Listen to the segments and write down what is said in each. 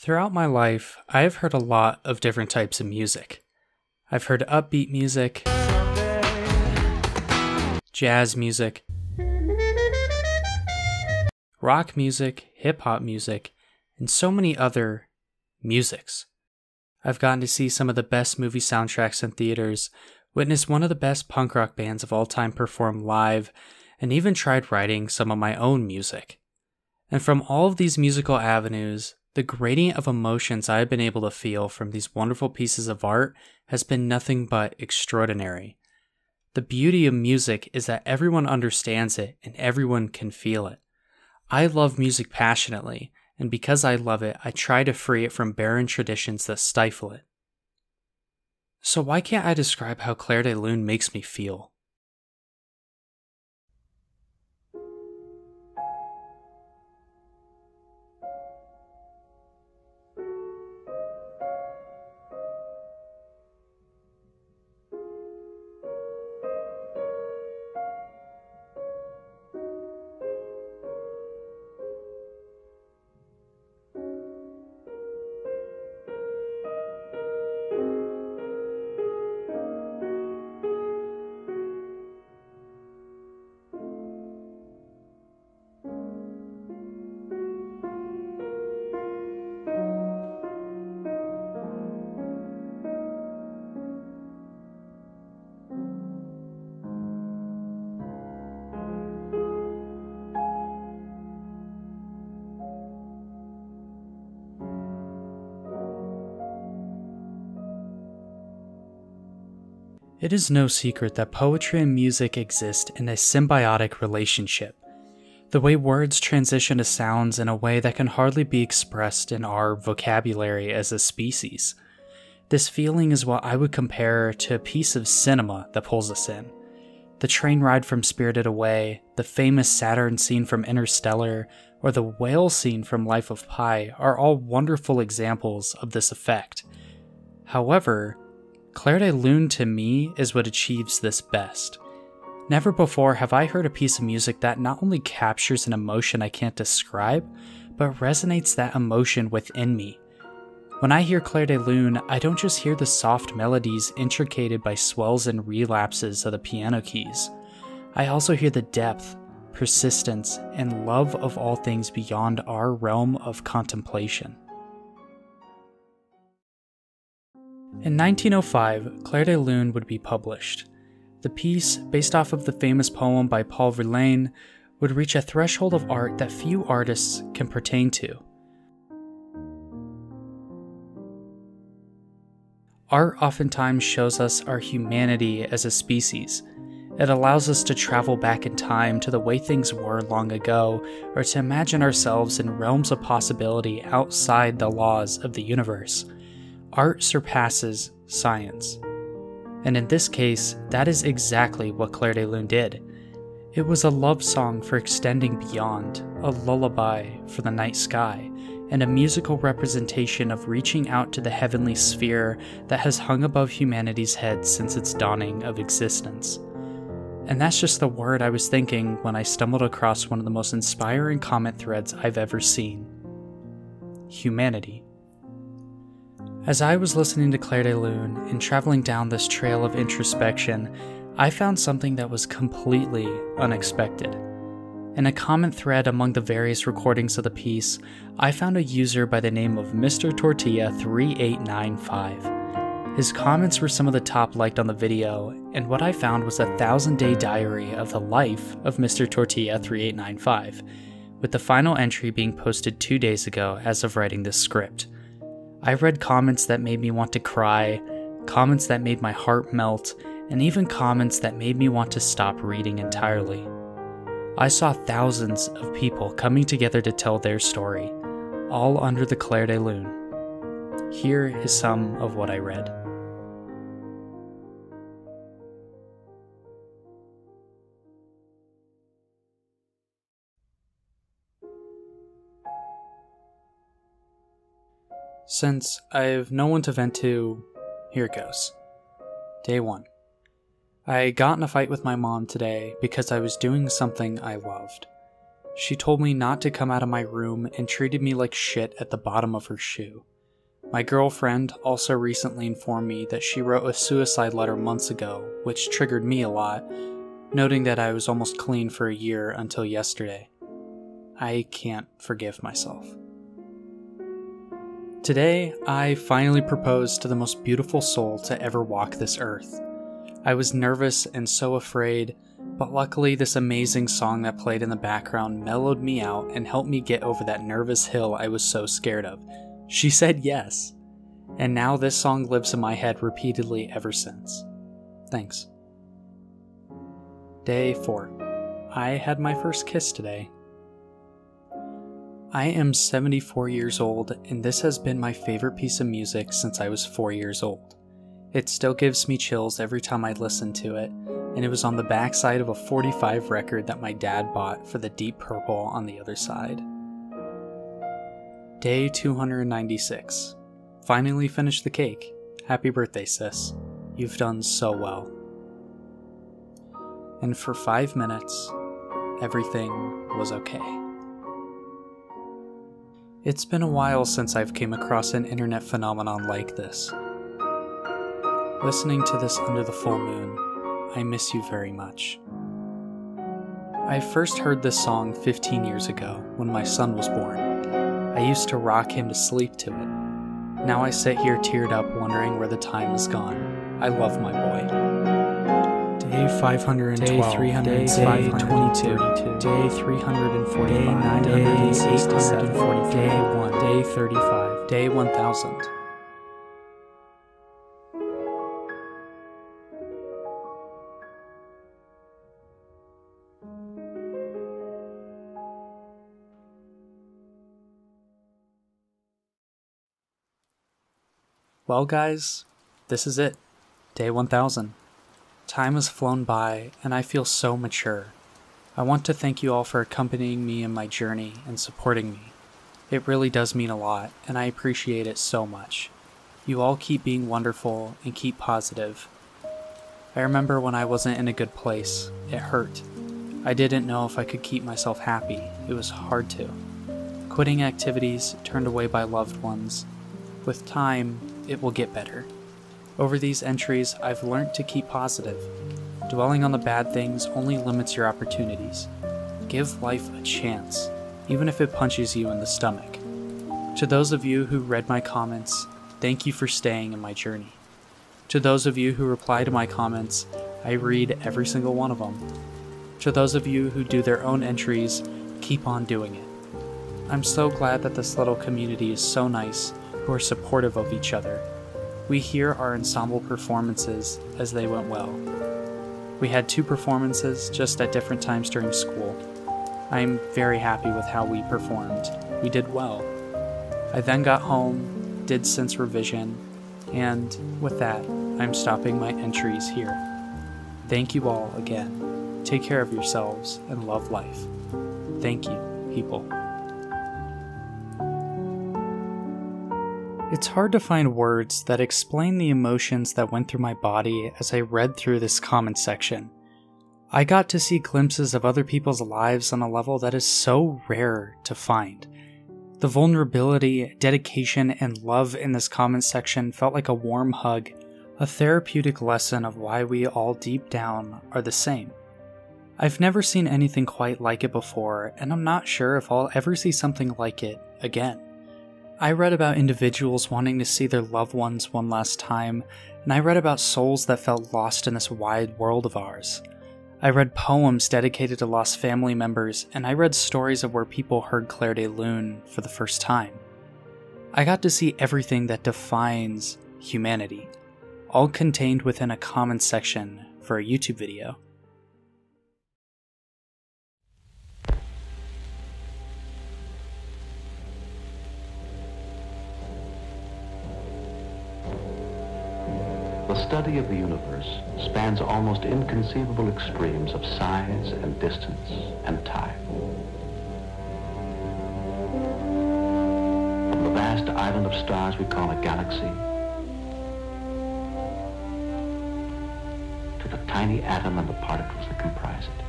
Throughout my life, I have heard a lot of different types of music. I've heard upbeat music, jazz music, rock music, hip-hop music, and so many other musics. I've gotten to see some of the best movie soundtracks in theaters, witnessed one of the best punk rock bands of all time perform live, and even tried writing some of my own music. And from all of these musical avenues, the gradient of emotions I have been able to feel from these wonderful pieces of art has been nothing but extraordinary. The beauty of music is that everyone understands it and everyone can feel it. I love music passionately, and because I love it, I try to free it from barren traditions that stifle it. So why can't I describe how Clair de Lune makes me feel? It is no secret that poetry and music exist in a symbiotic relationship. The way words transition to sounds in a way that can hardly be expressed in our vocabulary as a species. This feeling is what I would compare to a piece of cinema that pulls us in. The train ride from Spirited Away, the famous Saturn scene from Interstellar, or the whale scene from Life of Pi are all wonderful examples of this effect. However, Clair de Lune to me is what achieves this best. Never before have I heard a piece of music that not only captures an emotion I can't describe, but resonates that emotion within me. When I hear Clair de Lune, I don't just hear the soft melodies intricated by swells and relapses of the piano keys. I also hear the depth, persistence, and love of all things beyond our realm of contemplation. In 1905, Clair de Lune would be published. The piece, based off of the famous poem by Paul Verlaine, would reach a threshold of art that few artists can pertain to. Art oftentimes shows us our humanity as a species. It allows us to travel back in time to the way things were long ago, or to imagine ourselves in realms of possibility outside the laws of the universe. Art surpasses science. And in this case, that is exactly what Clair de Lune did. It was a love song for extending beyond, a lullaby for the night sky, and a musical representation of reaching out to the heavenly sphere that has hung above humanity's head since its dawning of existence. And that's just the word I was thinking when I stumbled across one of the most inspiring comment threads I've ever seen. Humanity. As I was listening to Clair de Lune and traveling down this trail of introspection, I found something that was completely unexpected. In a comment thread among the various recordings of the piece, I found a user by the name of Mr. Tortilla 3895. His comments were some of the top liked on the video, and what I found was a 1,000-day diary of the life of Mr. Tortilla 3895, with the final entry being posted 2 days ago as of writing this script. I read comments that made me want to cry, comments that made my heart melt, and even comments that made me want to stop reading entirely. I saw thousands of people coming together to tell their story, all under the Clair de Lune. Here is some of what I read. Since I have no one to vent to, here goes. Day 1. I got in a fight with my mom today because I was doing something I loved. She told me not to come out of my room and treated me like shit at the bottom of her shoe. My girlfriend also recently informed me that she wrote a suicide letter months ago, which triggered me a lot, noting that I was almost clean for a year until yesterday. I can't forgive myself. Today, I finally proposed to the most beautiful soul to ever walk this earth. I was nervous and so afraid, but luckily this amazing song that played in the background mellowed me out and helped me get over that nervous hill I was so scared of. She said yes, and now this song lives in my head repeatedly ever since. Thanks. Day 4. I had my first kiss today. I am 74 years old, and this has been my favorite piece of music since I was 4 years old. It still gives me chills every time I listen to it, and it was on the backside of a 45 record that my dad bought for the Deep Purple on the other side. Day 296. Finally finished the cake. Happy birthday, sis. You've done so well. And for 5 minutes, everything was okay. It's been a while since I've came across an internet phenomenon like this. Listening to this under the full moon, I miss you very much. I first heard this song 15 years ago when my son was born. I used to rock him to sleep to it. Now I sit here teared up wondering where the time has gone. I love my boy. Day 512, day 305, day 22, day 345, day 967, day 1, day 35, day 1000. Well guys, this is it. Day 1000. Time has flown by, and I feel so mature. I want to thank you all for accompanying me in my journey and supporting me. It really does mean a lot, and I appreciate it so much. You all keep being wonderful and keep positive. I remember when I wasn't in a good place. It hurt. I didn't know if I could keep myself happy. It was hard to. Quitting activities, turned away by loved ones. With time, it will get better. Over these entries, I've learned to keep positive. Dwelling on the bad things only limits your opportunities. Give life a chance, even if it punches you in the stomach. To those of you who read my comments, thank you for staying in my journey. To those of you who reply to my comments, I read every single one of them. To those of you who do their own entries, keep on doing it. I'm so glad that this little community is so nice, who are supportive of each other. We hear our ensemble performances as they went well. We had 2 performances just at different times during school. I am very happy with how we performed. We did well. I then got home, did sense revision, and with that, I'm stopping my entries here. Thank you all again. Take care of yourselves and love life. Thank you, people. It's hard to find words that explain the emotions that went through my body as I read through this comment section. I got to see glimpses of other people's lives on a level that is so rare to find. The vulnerability, dedication, and love in this comment section felt like a warm hug, a therapeutic lesson of why we all deep down are the same. I've never seen anything quite like it before, and I'm not sure if I'll ever see something like it again. I read about individuals wanting to see their loved ones one last time, and I read about souls that felt lost in this wide world of ours. I read poems dedicated to lost family members, and I read stories of where people heard Clair de Lune for the first time. I got to see everything that defines humanity, all contained within a comment section for a YouTube video. The study of the universe spans almost inconceivable extremes of size and distance and time. From the vast island of stars we call a galaxy to the tiny atom and the particles that comprise it.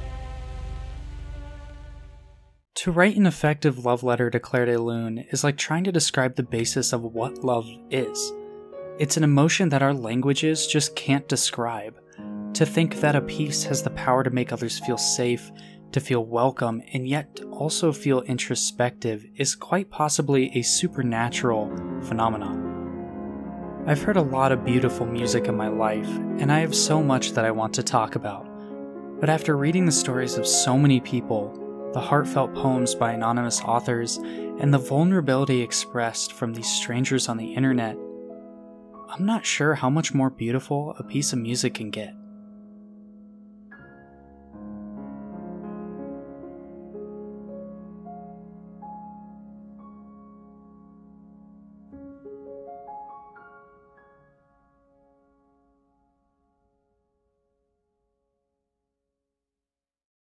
To write an effective love letter to Clair de Lune is like trying to describe the basis of what love is. It's an emotion that our languages just can't describe. To think that a piece has the power to make others feel safe, to feel welcome, and yet also feel introspective is quite possibly a supernatural phenomenon. I've heard a lot of beautiful music in my life, and I have so much that I want to talk about. But after reading the stories of so many people, the heartfelt poems by anonymous authors, and the vulnerability expressed from these strangers on the internet, I'm not sure how much more beautiful a piece of music can get.